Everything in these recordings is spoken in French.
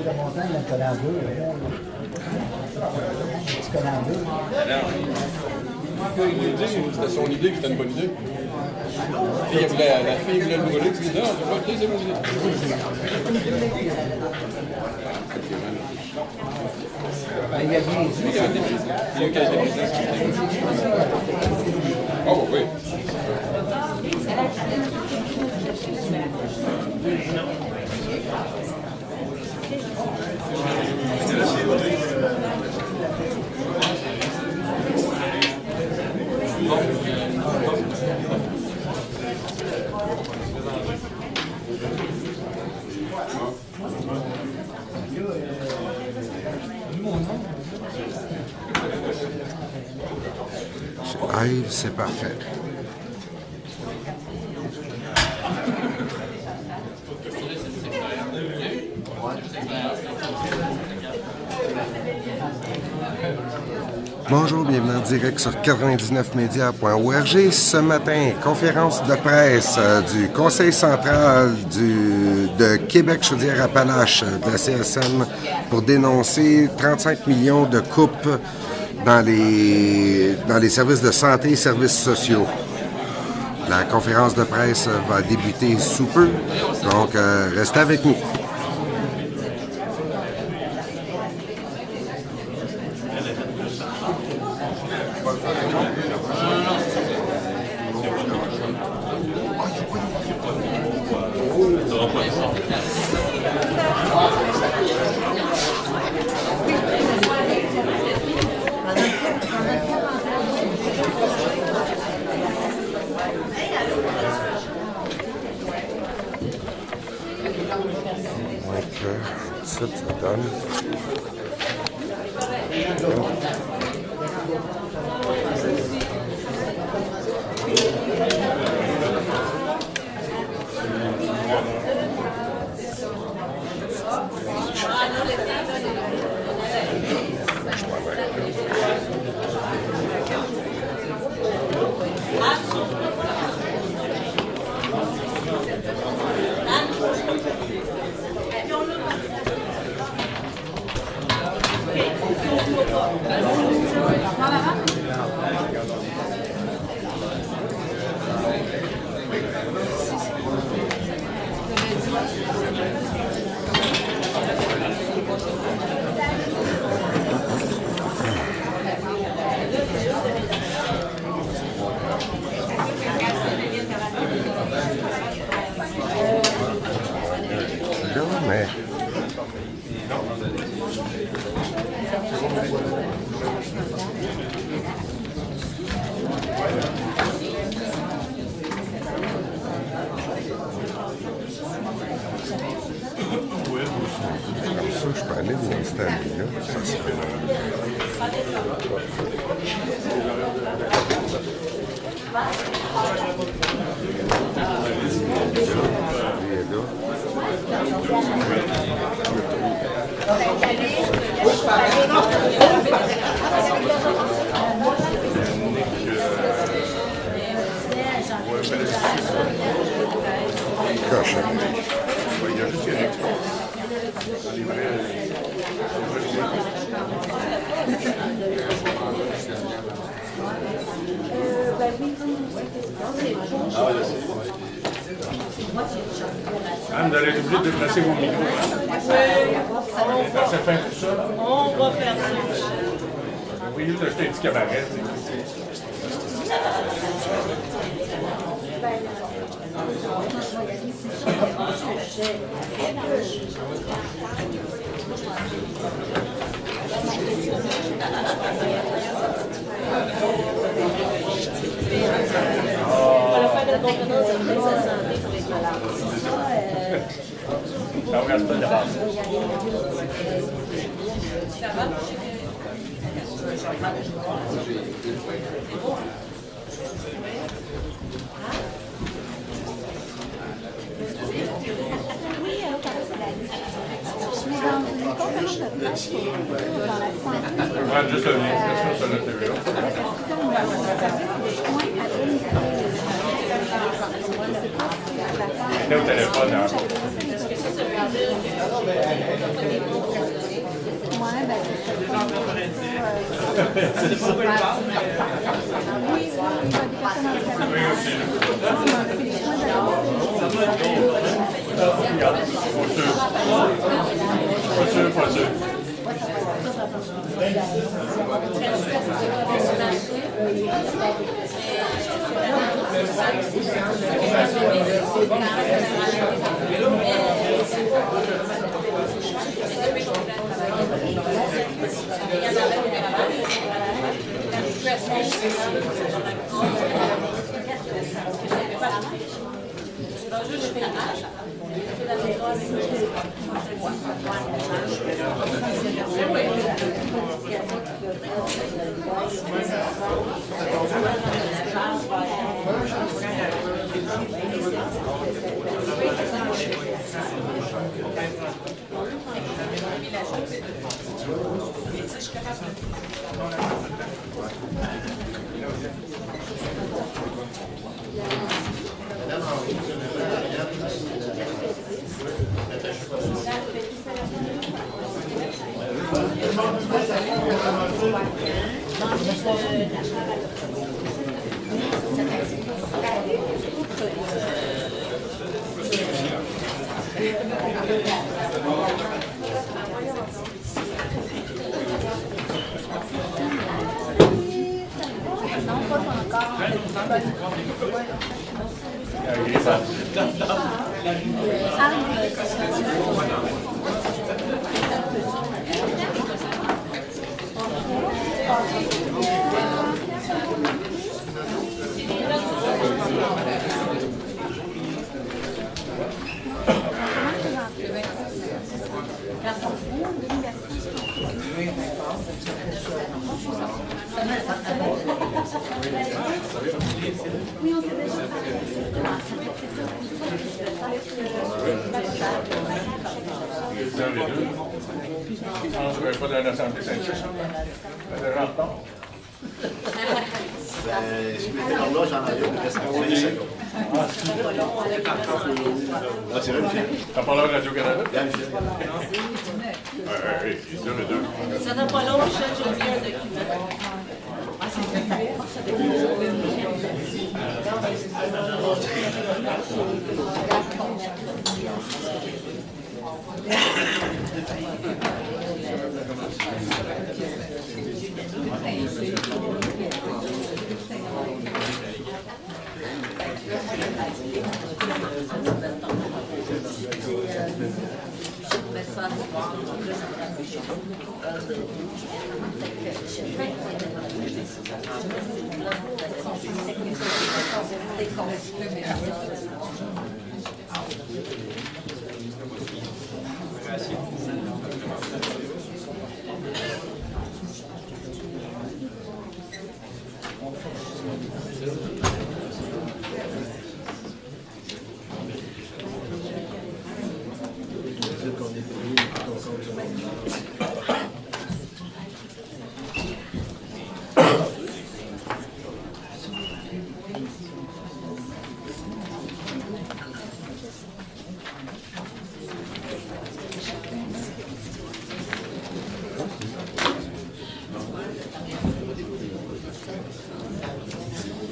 de montagne, il y a un collant bleu. Un petit collant bleu. C'était son idée que c'était une bonne idée. La fille voulait le brûler, tu dis non, c'est pas ok, c'est mon idée. Il y a bien dit. Il y a des présidents. Oh, oui. Live, c'est parfait. Bonjour, bienvenue en direct sur 99media.org. Ce matin, conférence de presse du Conseil central de Québec-Chaudière-Appalaches de la CSN pour dénoncer 35 millions de coupes dans les services de santé et services sociaux. La conférence de presse va débuter sous peu, donc restez avec nous. Ça donne. Je peux aller vous installer là. Ça serait cochon. Il y a juste une expérience. Anne, vous allez être obligé de déplacer mon micro. Ça fait tout ça. On va faire ça. Vous voyez juste acheter un petit cabaret. Ça regarde pas de base. Ouais, juste le lien, sur le TV. Au téléphone, hein. Pas sûr. Oui, on s'est déjà Les deux. Je ne vais pas dans la santé Saint-Just. Ça dérange pas. Je mettais l'horloge en arrière, il reste 20 secondes. Ah, c'est vrai, Michel? T'as pas l'heure de Radio-Canada? Bien, Michel. Oui, c'est ça, les deux. Ça n'a pas long, je reviens de Québec.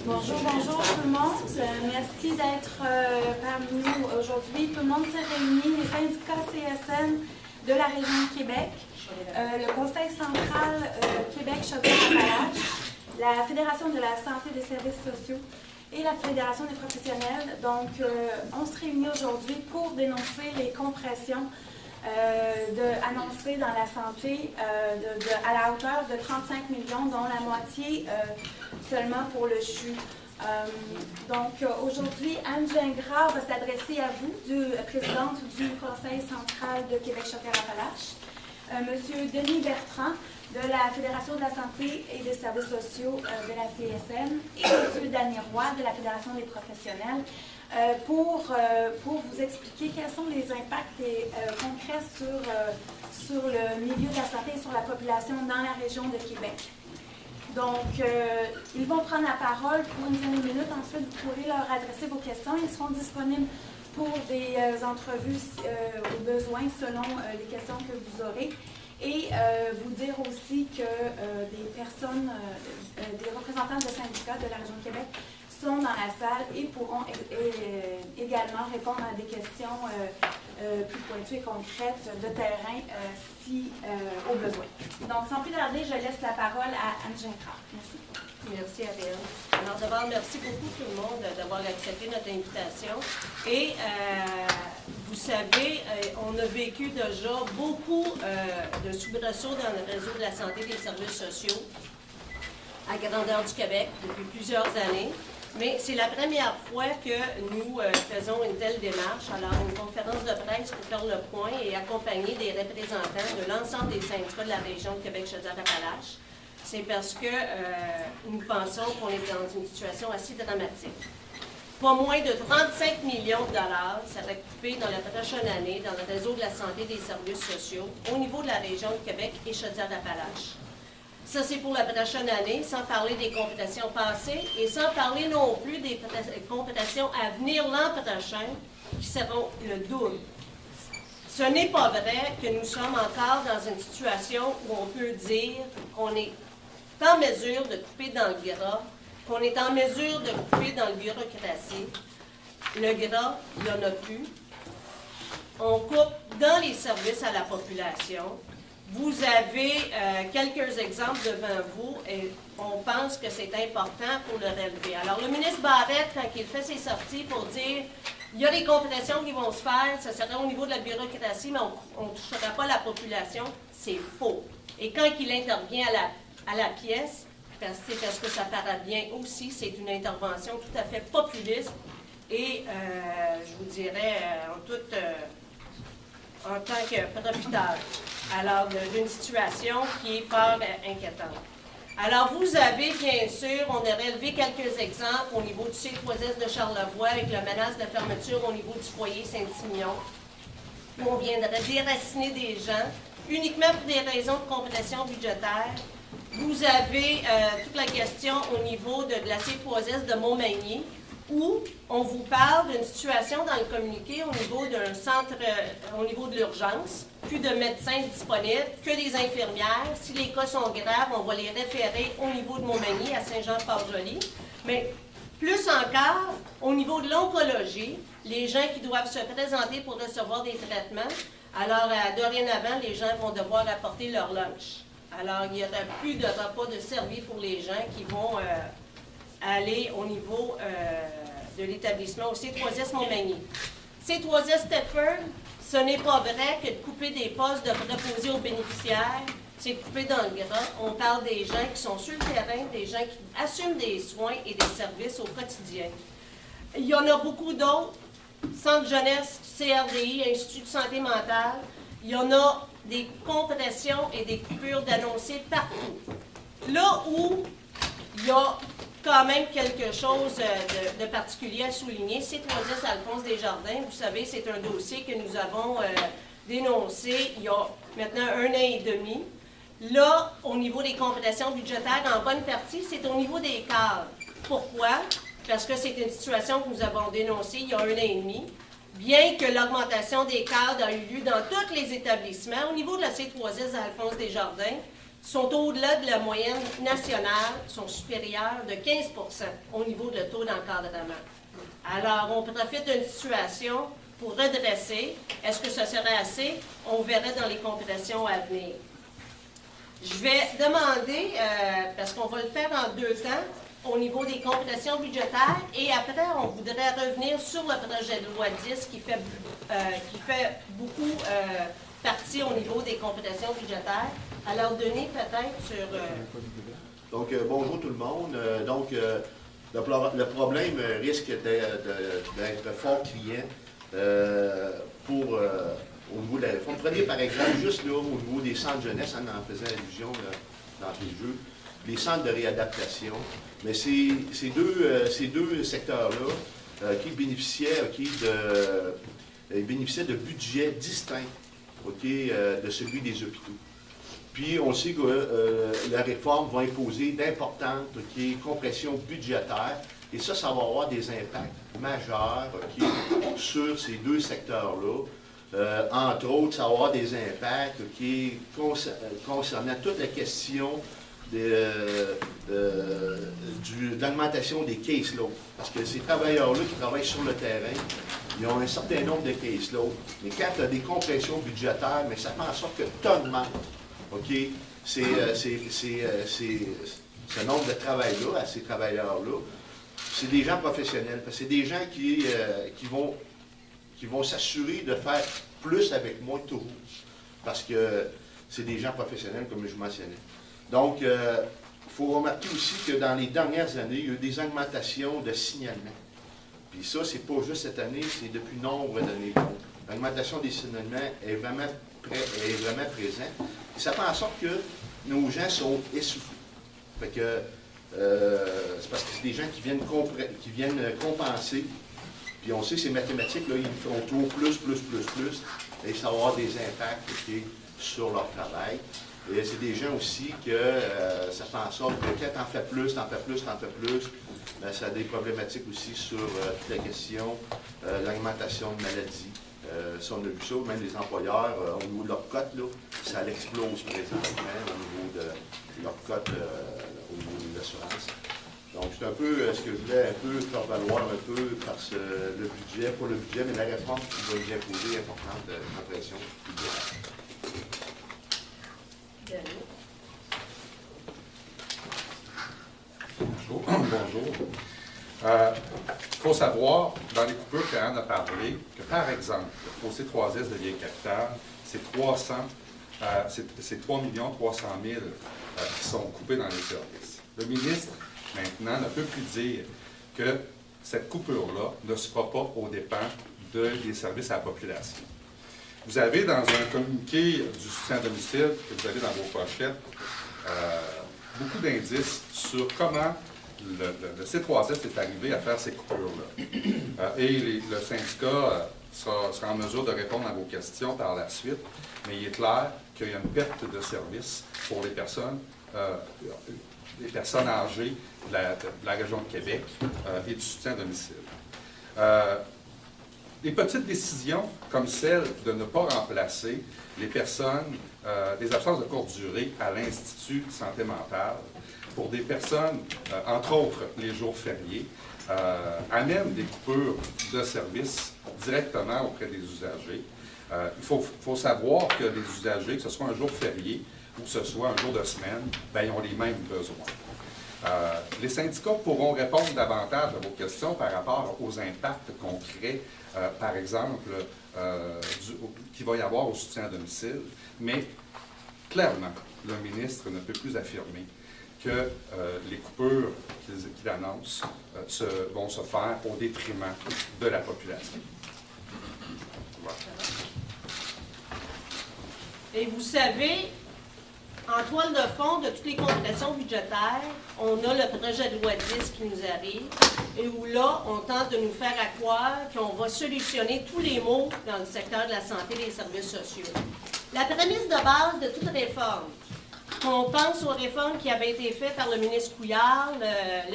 Bonjour tout le monde. Merci d'être parmi nous aujourd'hui. Tout le monde s'est réuni, les syndicats CSN de la région de Québec, le Conseil central Québec-Chaudière-Appalaches, la Fédération de la santé et des services sociaux et la Fédération des professionnels. Donc, on se réunit aujourd'hui pour dénoncer les compressions annoncées dans la santé à la hauteur de 35 millions, dont la moitié seulement pour le CHU. Donc, aujourd'hui, Anne Gingras va s'adresser à vous, présidente du Conseil central de Québec-Chaudière-Appalaches, Monsieur Denis Bertrand, de la Fédération de la santé et des services sociaux de la CSN, et M. Daniel Roy, de la Fédération des professionnels, pour vous expliquer quels sont les impacts concrets sur le milieu de la santé et sur la population dans la région de Québec. Donc, ils vont prendre la parole pour une dizaine de minutes. Ensuite, vous pourrez leur adresser vos questions. Ils seront disponibles pour des entrevues au besoin selon les questions que vous aurez. Et vous dire aussi que des personnes, des représentants de syndicats de la région de Québec sont dans la salle et pourront également répondre à des questions plus pointues et concrètes de terrain si au besoin. Donc, sans plus tarder, je laisse la parole à Anne Gingras. Merci. Merci, Ariane. Alors, d'abord, merci beaucoup tout le monde d'avoir accepté notre invitation. Et vous savez, on a vécu déjà beaucoup de soubresauts dans le réseau de la santé et des services sociaux à grandeur du Québec depuis plusieurs années. Mais c'est la première fois que nous faisons une telle démarche. Alors, une conférence de presse pour faire le point et accompagner des représentants de l'ensemble des syndicats de la région de Québec-Chaudière-Appalaches. C'est parce que nous pensons qu'on est dans une situation assez dramatique. Pas moins de 35 millions de dollars seraient coupés dans la prochaine année dans le réseau de la santé et des services sociaux au niveau de la région de Québec et Chaudière-Appalaches. Ça, c'est pour la prochaine année, sans parler des compétitions passées et sans parler non plus des compétitions à venir l'an prochain, qui seront le double. Ce n'est pas vrai que nous sommes encore dans une situation où on peut dire qu'on est en mesure de couper dans le gras, qu'on est en mesure de couper dans le bureaucratie. Le gras, il n'y en a plus. On coupe dans les services à la population. Vous avez quelques exemples devant vous et on pense que c'est important pour le relever. Alors, le ministre Barrette, quand il fait ses sorties pour dire il y a des compétitions qui vont se faire, ça sera au niveau de la bureaucratie, mais on ne touchera pas la population, c'est faux. Et quand il intervient à la pièce, c'est parce que ça paraît bien aussi, c'est une intervention tout à fait populiste et, je vous dirais, en tant que profiteur. Alors, d'une situation qui est fort inquiétante. Alors, vous avez, bien sûr, on a relevé quelques exemples au niveau du C3S de Charlevoix avec la menace de fermeture au niveau du foyer Saint-Simeon, où on viendrait déraciner des gens uniquement pour des raisons de compétition budgétaire. Vous avez toute la question au niveau de la C3S de Montmagny, où on vous parle d'une situation dans le communiqué au niveau d'un centre, au niveau de l'urgence, plus de médecins disponibles, que des infirmières. Si les cas sont graves, on va les référer au niveau de Montmagny, à Saint-Jean-Port-Joli. Mais plus encore, au niveau de l'oncologie, les gens qui doivent se présenter pour recevoir des traitements, alors dorénavant, les gens vont devoir apporter leur lunch. Alors, il n'y aura plus de repas de servis pour les gens qui vont aller au niveau de l'établissement au C3S Montmagny. C3S Thetford, ce n'est pas vrai que de couper des postes de préposés aux bénéficiaires, c'est de couper dans le gras. On parle des gens qui sont sur le terrain, des gens qui assument des soins et des services au quotidien. Il y en a beaucoup d'autres. Centre jeunesse, CRDI, Institut de santé mentale. Il y en a des compressions et des coupures d'annoncés partout. Là où il y a quand même quelque chose de particulier à souligner, c'est C3S Alphonse Desjardins. Vous savez, c'est un dossier que nous avons dénoncé il y a maintenant 1 an et demi. Là, au niveau des compétitions budgétaires, en bonne partie, c'est au niveau des cadres. Pourquoi? Parce que c'est une situation que nous avons dénoncée il y a 1 an et demi. Bien que l'augmentation des cadres a eu lieu dans tous les établissements, au niveau de la C3S Alphonse Desjardins, sont au-delà de la moyenne nationale, sont supérieurs de 15 % au niveau de taux d'encadrement. Alors, on profite d'une situation pour redresser. Est-ce que ça serait assez? On verrait dans les compétitions à venir. Je vais demander, parce qu'on va le faire en 2 temps, au niveau des compétitions budgétaires, et après, on voudrait revenir sur le projet de loi 10 qui fait beaucoup partie au niveau des compétitions budgétaires. Alors, Denis, peut-être sur... Donc, bonjour tout le monde. Le problème risque d'être fort criant au niveau de la réforme. Prenez par exemple, juste là, au niveau des centres jeunesse, on en faisait allusion dans les jeux, les centres de réadaptation. Mais ces deux secteurs-là qui bénéficiaient de budgets distincts de celui des hôpitaux. Puis on sait que la réforme va imposer d'importantes compressions budgétaires. Et ça va avoir des impacts majeurs sur ces deux secteurs-là. Entre autres, ça va avoir des impacts concernant toute la question de l'augmentation des caseloads. Parce que ces travailleurs-là qui travaillent sur le terrain, ils ont un certain nombre de caseloads. Mais quand tu as des compressions budgétaires, mais ça fait en sorte que tu augmentes. Ce nombre de travail-là, à ces travailleurs-là, c'est des gens professionnels. Parce que c'est des gens qui vont s'assurer de faire plus avec moins toujours. Parce que c'est des gens professionnels, comme je vous mentionnais. Donc, il faut remarquer aussi que dans les dernières années, il y a eu des augmentations de signalements. Puis ça, c'est pas juste cette année, c'est depuis nombre d'années. L'augmentation des signalements est vraiment présente. Et ça fait en sorte que nos gens sont essoufflés. Fait que c'est parce que c'est des gens qui viennent compenser. Puis on sait que ces mathématiques-là, ils font toujours plus, et ça va avoir des impacts sur leur travail. Et c'est des gens aussi que ça fait en sorte que quand t'en fais plus, ben, ça a des problématiques aussi sur toute la question de l'augmentation de maladies. Si on a vu ça, même les employeurs, au niveau de leur cote, là, ça l'explose présentement au niveau de leur cote au niveau de l'assurance. Donc, c'est un peu ce que je voulais un peu faire valoir un peu parce que le budget, pour le budget, mais la réforme qui va nous imposer importante compression budgétaire. Bonjour. Bonjour. Il faut savoir, dans les coupures qu'Anne a parlé, que par exemple, le fossé 3S de Vieille-Capitale, c'est 3 300 000 qui sont coupés dans les services. Le ministre, maintenant, ne peut plus dire que cette coupure-là ne se fera pas aux dépens des services à la population. Vous avez dans un communiqué du soutien à domicile que vous avez dans vos pochettes beaucoup d'indices sur comment le C3S est arrivé à faire ces coupures-là. Et le syndicat sera en mesure de répondre à vos questions par la suite, mais il est clair qu'il y a une perte de service pour les personnes âgées de la région de Québec et du soutien à domicile. Des petites décisions comme celle de ne pas remplacer les personnes, des absences de courte durée à l'Institut de santé mentale pour des personnes, entre autres les jours fériés, amènent des coupures de services directement auprès des usagers. Il faut savoir que les usagers, que ce soit un jour férié ou que ce soit un jour de semaine, bien, ils ont les mêmes besoins. Les syndicats pourront répondre davantage à vos questions par rapport aux impacts concrets, par exemple, qu'il va y avoir au soutien à domicile, mais clairement, le ministre ne peut plus affirmer que les coupures qu'il annonce vont se faire au détriment de la population. Voilà. Et vous savez, en toile de fond de toutes les compressions budgétaires, on a le projet de loi 10 qui nous arrive et où là, on tente de nous faire croire qu'on va solutionner tous les maux dans le secteur de la santé et des services sociaux. La prémisse de base de toute réforme, qu'on pense aux réformes qui avaient été faites par le ministre Couillard,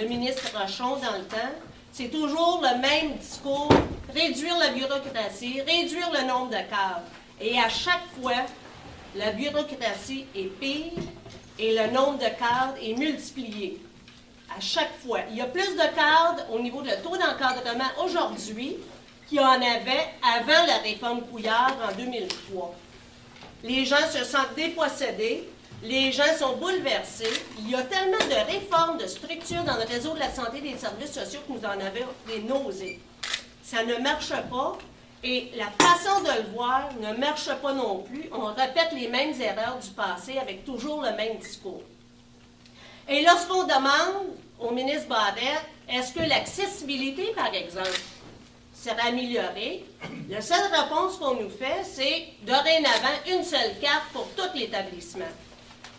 le ministre Rochon dans le temps, c'est toujours le même discours, réduire la bureaucratie, réduire le nombre de cadres. Et à chaque fois, la bureaucratie est pire et le nombre de cadres est multiplié. À chaque fois. Il y a plus de cadres au niveau de taux d'encadrement aujourd'hui qu'il y en avait avant la réforme Couillard en 2003. Les gens se sentent dépossédés, les gens sont bouleversés. Il y a tellement de réformes, de structures dans le réseau de la santé et des services sociaux que nous en avons des nausées. Ça ne marche pas. Et la façon de le voir ne marche pas non plus. On répète les mêmes erreurs du passé avec toujours le même discours. Et lorsqu'on demande au ministre Barrette, est-ce que l'accessibilité, par exemple, serait améliorée, la seule réponse qu'on nous fait, c'est dorénavant une seule carte pour tout l'établissement.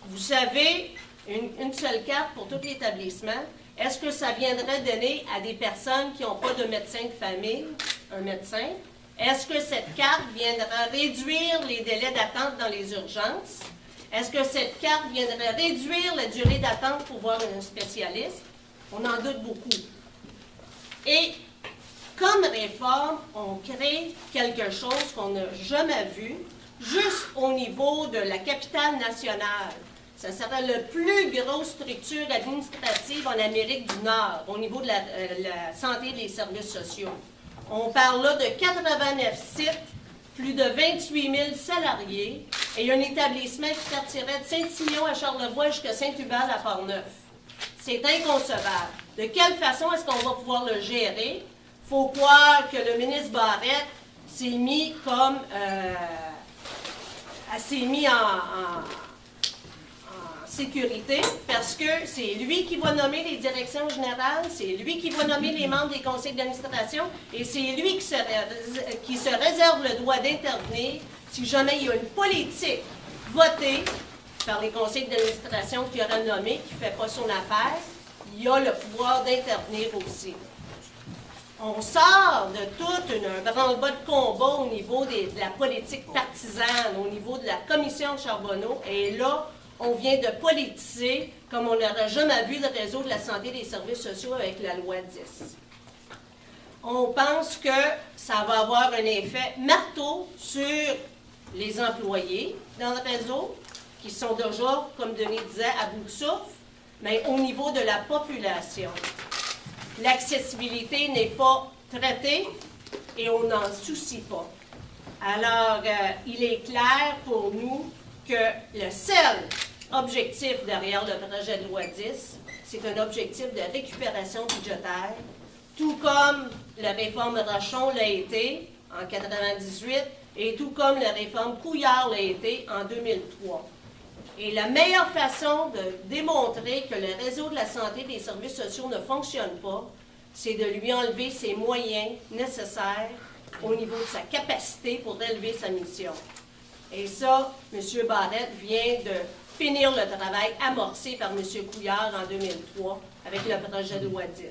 Vous savez, une seule carte pour tout l'établissement, est-ce que ça viendrait donner à des personnes qui n'ont pas de médecin de famille, un médecin? Est-ce que cette carte viendra réduire les délais d'attente dans les urgences? Est-ce que cette carte viendrait réduire la durée d'attente pour voir un spécialiste? On en doute beaucoup. Et comme réforme, on crée quelque chose qu'on n'a jamais vu, juste au niveau de la capitale nationale. Ça serait la plus grosse structure administrative en Amérique du Nord, au niveau de la santé et des services sociaux. On parle là de 89 sites, plus de 28 000 salariés, et un établissement qui partirait de Saint-Imion à Charlevoix jusqu'à Saint-Hubert à Port-Neuf. C'est inconcevable. De quelle façon est-ce qu'on va pouvoir le gérer? Il faut croire que le ministre Barrette s'est mis comme... s'est mis en sécurité parce que c'est lui qui va nommer les directions générales, c'est lui qui va nommer les membres des conseils d'administration et c'est lui qui se réserve le droit d'intervenir si jamais il y a une politique votée par les conseils d'administration qui aura nommé, qui ne fait pas son affaire, il a le pouvoir d'intervenir aussi. On sort de tout un branle-bas de combat au niveau de la politique partisane, au niveau de la commission de Charbonneau, et là, on vient de politiser comme on n'aurait jamais vu le réseau de la santé et des services sociaux avec la loi 10. On pense que ça va avoir un effet marteau sur les employés dans le réseau, qui sont déjà, comme Denis disait, à bout de souffle, mais au niveau de la population. L'accessibilité n'est pas traitée et on n'en soucie pas. Alors, il est clair pour nous que le seul objectif derrière le projet de loi 10, c'est un objectif de récupération budgétaire, tout comme la réforme Rochon l'a été en 1998 et tout comme la réforme Couillard l'a été en 2003. Et la meilleure façon de démontrer que le réseau de la santé et des services sociaux ne fonctionne pas, c'est de lui enlever ses moyens nécessaires au niveau de sa capacité pour relever sa mission. Et ça, M. Barrette vient de finir le travail amorcé par M. Couillard en 2003 avec le projet de loi 10.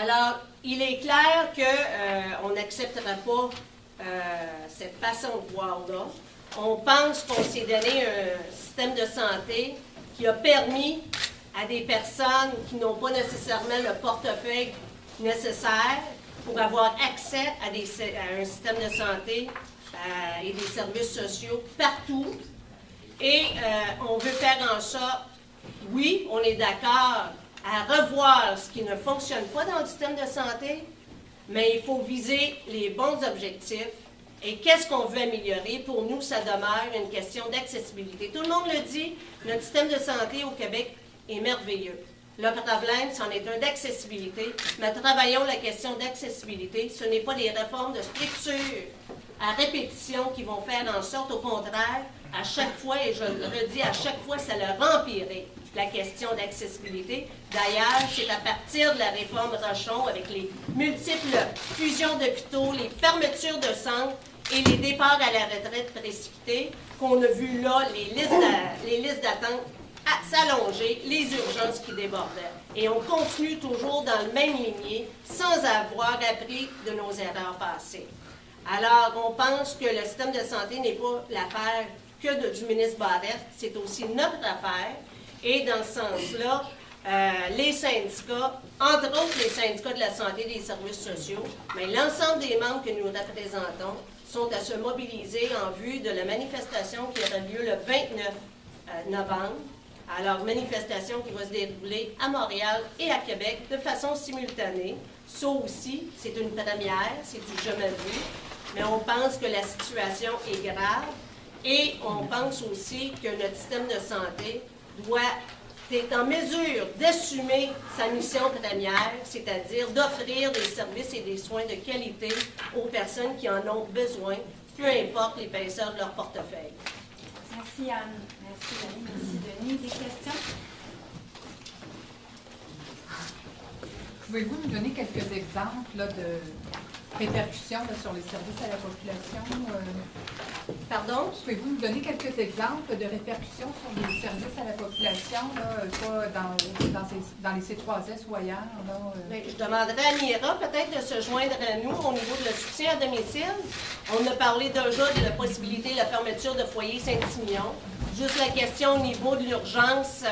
Alors, il est clair qu'on n'acceptera pas cette façon de voir-là. On pense qu'on s'est donné un système de santé qui a permis à des personnes qui n'ont pas nécessairement le portefeuille nécessaire pour avoir accès à un système de santé et des services sociaux partout. Et on veut faire en sorte, oui, on est d'accord à revoir ce qui ne fonctionne pas dans le système de santé, mais il faut viser les bons objectifs. Et qu'est-ce qu'on veut améliorer? Pour nous, ça demeure une question d'accessibilité. Tout le monde le dit, notre système de santé au Québec est merveilleux. Le problème, c'en est un d'accessibilité, mais travaillons la question d'accessibilité. Ce n'est pas des réformes de structure à répétition qui vont faire en sorte, au contraire, à chaque fois, et je le redis, à chaque fois, ça leur empirer la question d'accessibilité. D'ailleurs, c'est à partir de la réforme Rochon, avec les multiples fusions d'hôpitaux, les fermetures de centres et les départs à la retraite précipités, qu'on a vu là les listes d'attente s'allonger, les urgences qui débordaient. Et on continue toujours dans le même lignée, sans avoir appris de nos erreurs passées. Alors, on pense que le système de santé n'est pas l'affaire que du ministre Barrette, c'est aussi notre affaire. Et dans ce sens-là, les syndicats, entre autres les syndicats de la santé et des services sociaux, mais l'ensemble des membres que nous représentons sont à se mobiliser en vue de la manifestation qui aura lieu le 29 novembre. Alors, manifestation qui va se dérouler à Montréal et à Québec de façon simultanée. Ça aussi, c'est une première, c'est du jamais vu, mais on pense que la situation est grave et on pense aussi que notre système de santé doit être en mesure d'assumer sa mission première, c'est-à-dire d'offrir des services et des soins de qualité aux personnes qui en ont besoin, peu importe l'épaisseur de leur portefeuille. Merci Anne. Merci Denis. Merci Denis. Des questions? Pouvez-vous nous donner quelques exemples là, répercussions là, sur les services à la population? Pardon? Pouvez-vous nous donner quelques exemples de répercussions sur les services à la population, là, soit dans les C3S ou ailleurs? Là, Bien, je demanderais à Mira peut-être de se joindre à nous au niveau de le soutien à domicile. On a parlé déjà de la possibilité de la fermeture de foyer Saint-Timion. Juste la question au niveau de l'urgence,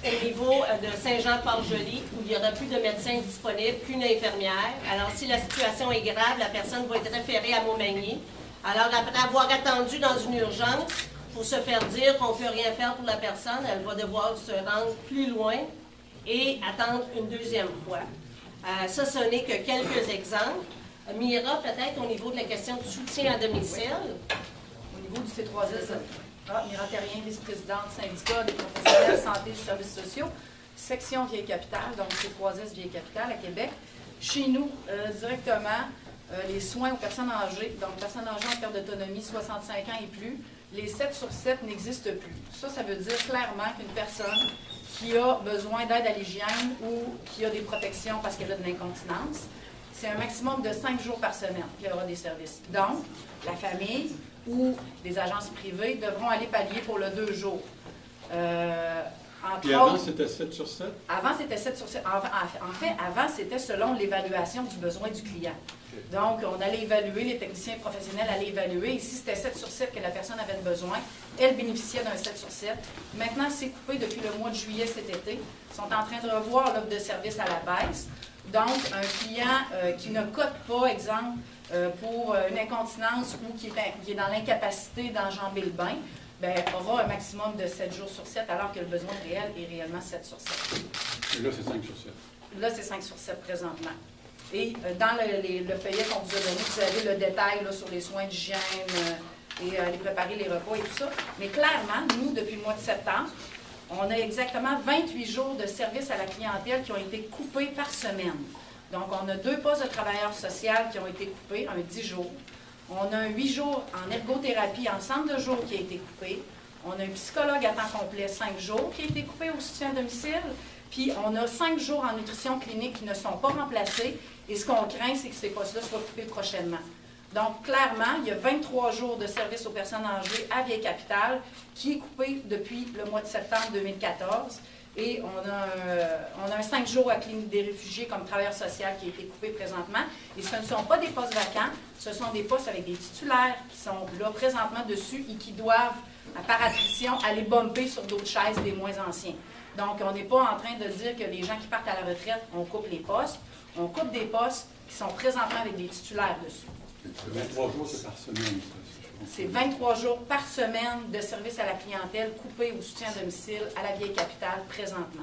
au niveau de Saint-Jean-Port-Joli, où il n'y aura plus de médecins disponibles, qu'une infirmière. Alors, si la situation est grave, la personne va être référée à Montmagny. Alors, après avoir attendu dans une urgence, pour se faire dire qu'on ne peut rien faire pour la personne, elle va devoir se rendre plus loin et attendre une deuxième fois. Ça, ce n'est que quelques exemples. Mira, peut-être au niveau de la question de soutien à domicile. Au niveau du C3S, Mira Terrien, vice-présidente syndicat des professionnels santé et services sociaux, section Vieille-Capitale, donc C3S Vieille-Capitale à Québec. Chez nous, directement, les soins aux personnes âgées, donc personnes âgées en perte d'autonomie, 65 ans et plus, les 7 sur 7 n'existent plus. Ça veut dire clairement qu'une personne qui a besoin d'aide à l'hygiène ou qui a des protections parce qu'elle a de l'incontinence, c'est un maximum de 5 jours par semaine qu'il y aura des services. Donc, la famille ou des agences privées devront aller pallier pour le 2 jours. Puis avant, c'était 7 sur 7? Avant, c'était 7 sur 7. En fait, avant, c'était selon l'évaluation du besoin du client. Donc, on allait évaluer, les techniciens professionnels allaient évaluer. Ici, c'était 7 sur 7 que la personne avait besoin. Elle bénéficiait d'un 7 sur 7. Maintenant, c'est coupé depuis le mois de juillet cet été. Ils sont en train de revoir l'offre de service à la baisse. Donc, un client qui ne cote pas, exemple, pour une incontinence ou qui est dans l'incapacité d'enjamber le bain, bien, aura un maximum de 7 jours sur 7, alors que le besoin réel est réellement 7 sur 7. Et là, c'est 5 sur 7. Là, c'est 5 sur 7 présentement. Et dans le feuillet qu'on vous a donné, vous avez le détail là, sur les soins d'hygiène et aller préparer les repas et tout ça. Mais clairement, nous, depuis le mois de septembre, on a exactement 28 jours de service à la clientèle qui ont été coupés par semaine. Donc, on a 2 postes de travailleurs sociaux qui ont été coupés, un 10 jours. On a un 8 jours en ergothérapie en centre de jour qui a été coupé. On a un psychologue à temps complet 5 jours qui a été coupé au soutien à domicile. Puis, on a 5 jours en nutrition clinique qui ne sont pas remplacés. Et ce qu'on craint, c'est que ces postes-là soient coupés prochainement. Donc, clairement, il y a 23 jours de service aux personnes âgées à Vieille-Capitale qui est coupé depuis le mois de septembre 2014. Et on a un 5 jours à Clinique des réfugiés comme travailleur social qui a été coupé présentement. Et ce ne sont pas des postes vacants, ce sont des postes avec des titulaires qui sont là présentement dessus et qui doivent, par attrition, aller bumper sur d'autres chaises des moins anciens. Donc, on n'est pas en train de dire que les gens qui partent à la retraite, on coupe les postes. On coupe des postes qui sont présentement avec des titulaires dessus. 23 jours, c'est par semaine, ça. C'est 23 jours par semaine de service à la clientèle coupé au soutien à domicile à la Vieille-Capitale présentement.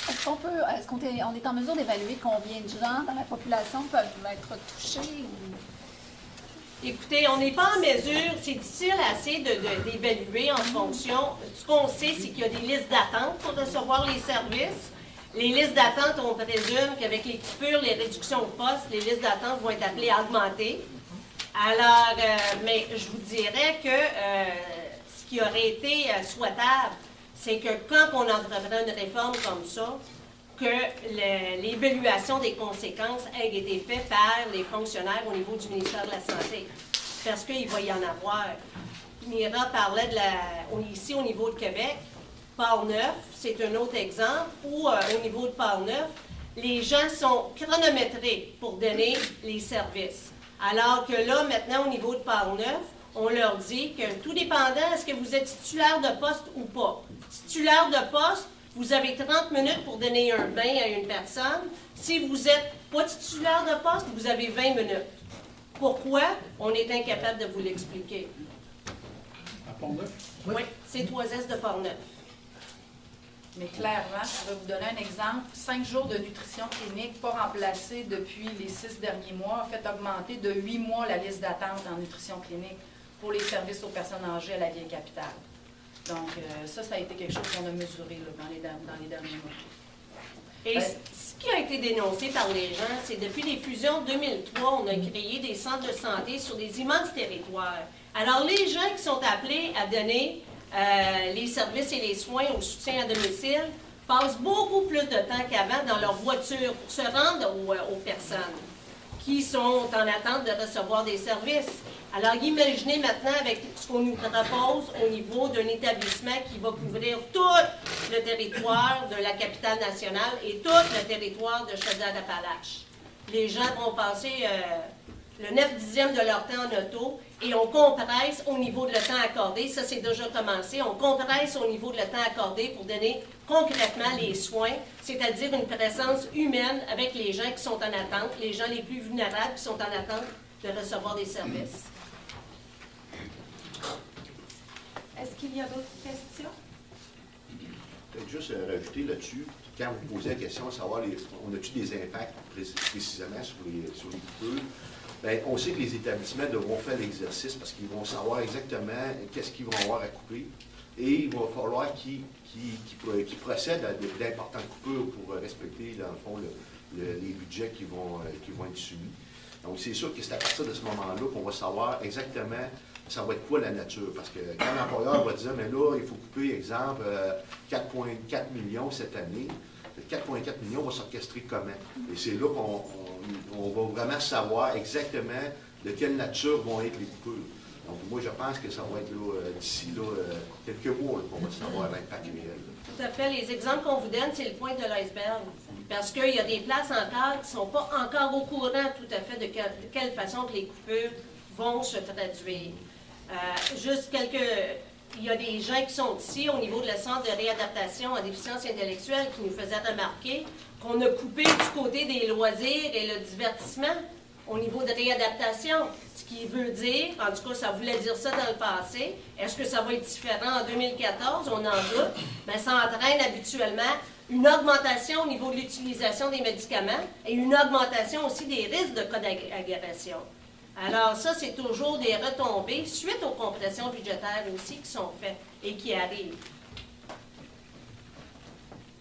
Est-ce qu'on est en mesure d'évaluer combien de gens dans la population peuvent être touchés? Écoutez, on n'est pas en mesure, c'est difficile assez d'évaluer en fonction. Ce qu'on sait, c'est qu'il y a des listes d'attente pour recevoir les services. Les listes d'attente, on présume qu'avec les coupures, les réductions de postes, les listes d'attente vont être appelées à augmenter. Alors, mais je vous dirais que ce qui aurait été souhaitable, c'est que quand on entreprend une réforme comme ça, que l'évaluation des conséquences ait été faite par les fonctionnaires au niveau du ministère de la Santé. Parce qu'il va y en avoir. Mira parlait ici au niveau de Québec, Port-Neuf, c'est un autre exemple, où au niveau de Port-Neuf, les gens sont chronométrés pour donner les services. Alors que là, maintenant, au niveau de Port-Neuf, on leur dit que tout dépendant, est-ce que vous êtes titulaire de poste ou pas. Titulaire de poste, vous avez 30 minutes pour donner un bain à une personne. Si vous n'êtes pas titulaire de poste, vous avez 20 minutes. Pourquoi? On est incapable de vous l'expliquer. À Port-Neuf? Oui, c'est 3S de Port-Neuf. Mais clairement, je vais vous donner un exemple. 5 jours de nutrition clinique pas remplacés depuis les 6 derniers mois a fait augmenter de 8 mois la liste d'attente en nutrition clinique pour les services aux personnes âgées à la Vieille-Capitale. Donc, ça a été quelque chose qu'on a mesuré là, dans les derniers mois. Et ce qui a été dénoncé par les gens, c'est depuis les fusions 2003, on a créé des centres de santé sur des immenses territoires. Alors, les gens qui sont appelés à donner les services et les soins au soutien à domicile passent beaucoup plus de temps qu'avant dans leur voiture pour se rendre aux personnes qui sont en attente de recevoir des services. Alors, imaginez maintenant avec ce qu'on nous propose au niveau d'un établissement qui va couvrir tout le territoire de la capitale nationale et tout le territoire de Chaudière-Appalaches. Les gens vont passer le 9/10 de leur temps en auto et on compresse au niveau de le temps accordé. Ça, c'est déjà commencé. On compresse au niveau de le temps accordé pour donner concrètement les soins, c'est-à-dire une présence humaine avec les gens qui sont en attente, les gens les plus vulnérables qui sont en attente de recevoir des services. Est-ce qu'il y a d'autres questions? Peut-être juste rajouter là-dessus, quand vous posez la question de savoir, on a-tu des impacts précisément sur les coupures? Bien, on sait que les établissements devront faire l'exercice parce qu'ils vont savoir exactement qu'est-ce qu'ils vont avoir à couper. Et il va falloir qu'ils procèdent à d'importantes coupures pour respecter, dans le fond, les budgets qui vont être soumis. Donc, c'est sûr que c'est à partir de ce moment-là qu'on va savoir exactement ça va être quoi la nature. Parce que quand l'employeur va dire, mais là, il faut couper, exemple, 4,4 millions cette année, 4,4 millions va s'orchestrer comment? Et c'est là qu'on va vraiment savoir exactement de quelle nature vont être les coupures. Donc, moi, je pense que ça va être d'ici quelques mois qu'on va savoir l'impact réel. Tout à fait. Les exemples qu'on vous donne, c'est le point de l'iceberg. Parce qu'il y a des places encore qui ne sont pas encore au courant tout à fait de quelle façon que les coupures vont se traduire. Il y a des gens qui sont ici au niveau de le centre de réadaptation en déficience intellectuelle qui nous faisaient remarquer qu'on a coupé du côté des loisirs et le divertissement au niveau de réadaptation. Ce qui veut dire, en tout cas, ça voulait dire ça dans le passé. Est-ce que ça va être différent en 2014? On en doute. Bien, ça entraîne habituellement une augmentation au niveau de l'utilisation des médicaments et une augmentation aussi des risques de cas d'agression. Alors ça, c'est toujours des retombées suite aux compressions budgétaires aussi qui sont faites et qui arrivent.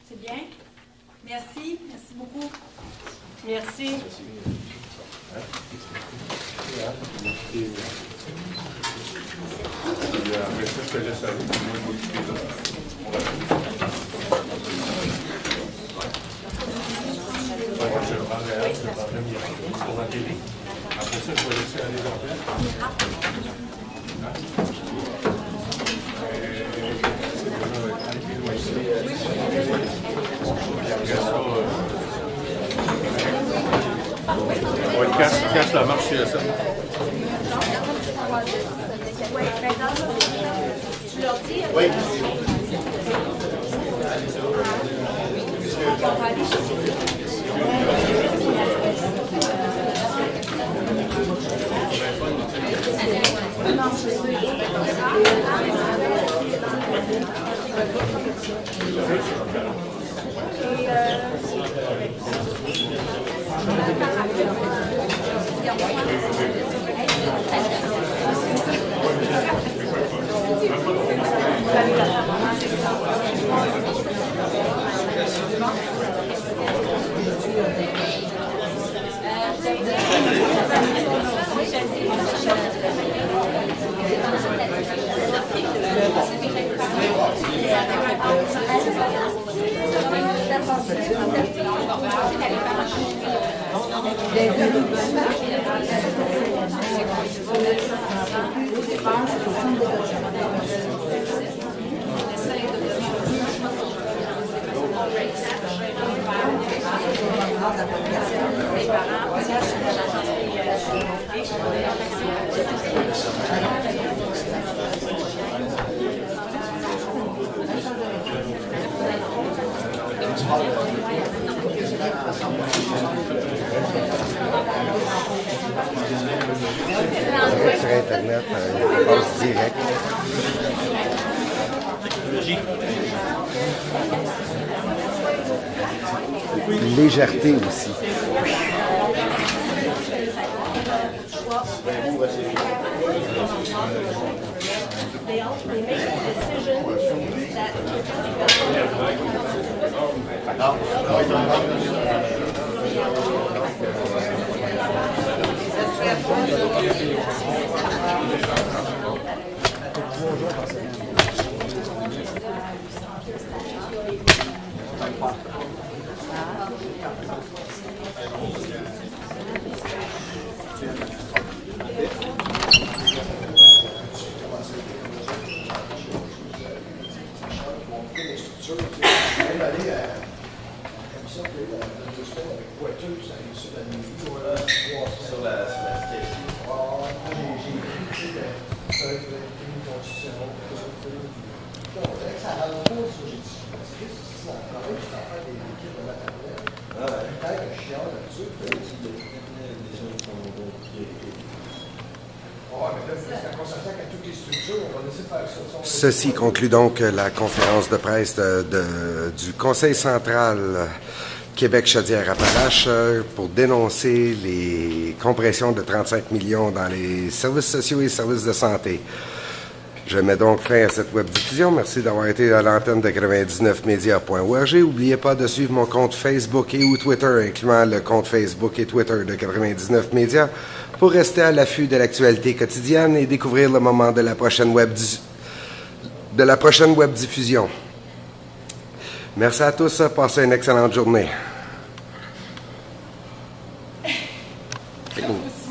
C'est bien. Merci. Merci beaucoup. Merci. Je te laisse aller. Je prendrai Mireille pour la télé. Après ça, je vais laisser aller casse la marche CSM. Tu leur dis? Oui. Sur Internet, une passe directe. Une légèreté aussi. Ceci conclut donc la conférence de presse du Conseil central Québec-Chaudière-Appalaches pour dénoncer les compressions de 35 millions dans les services sociaux et services de santé. Je mets donc fin à cette web-diffusion. Merci d'avoir été à l'antenne de 99media.org. N'oubliez pas de suivre mon compte Facebook et ou Twitter, incluant le compte Facebook et Twitter de 99 Média, pour rester à l'affût de l'actualité quotidienne et découvrir le moment de la prochaine web-diffusion. Merci à tous. Passez une excellente journée.